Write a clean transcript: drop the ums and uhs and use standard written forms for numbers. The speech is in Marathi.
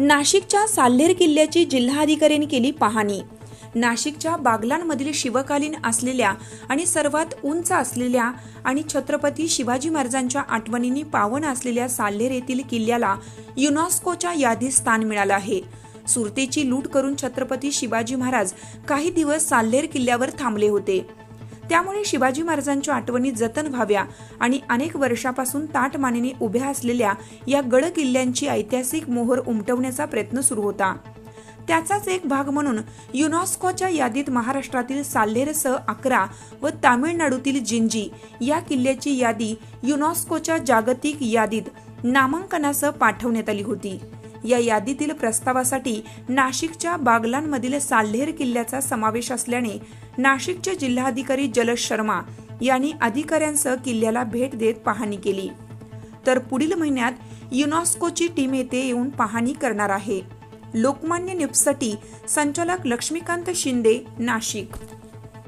नाशिकच्या साल्हेर किल्ल्याची जिल्हाधिकाऱ्यांनी केली पाहणी। नाशिकच्या बागलाणमधील शिवकालीन असलेल्या आणि सर्वात उंच असलेल्या आणि छत्रपती शिवाजी महाराजांच्या आठवणींनी पावन असलेल्या साल्हेर येथील किल्ल्याला युनेस्कोच्या यादीत स्थान मिळालं आहे। सुरतेची लूट करून छत्रपती शिवाजी महाराज काही दिवस साल्हेर किल्ल्यावर थांबले होते। त्यामुळे शिवाजी महाराजांच्या आठवणी जतन व्हाव्या आणि अनेक वर्षापासून ताटमानेने उभ्या असलेल्या या गड किल्ल्यांची ऐतिहासिक मोहर उमटवण्याचा प्रयत्न सुरू होता। त्याचाच एक भाग म्हणून युनेस्कोच्या यादीत महाराष्ट्रातील साल्हेरसह 11 व तामिळनाडूतील जिंजी या किल्ल्याची यादी युनेस्कोच्या जागतिक यादीत नामांकनासह पाठवण्यात आली होती। या यादीतील प्रस्तावासाठी नाशिकच्या बागलाणमधील साल्हेर किल्ल्याचा समावेश असल्याने नाशिकचे जिल्हाधिकारी जलज शर्मा यांनी अधिकाऱ्यांसह किल्ल्याला भेट देत पाहणी केली। तर पुढील महिन्यात युनेस्कोची टीम येथे येऊन पाहणी करणार आहे। लोकमान्य न्यूजसाठी संचालक लक्ष्मीकांत शिंदे, नाशिक।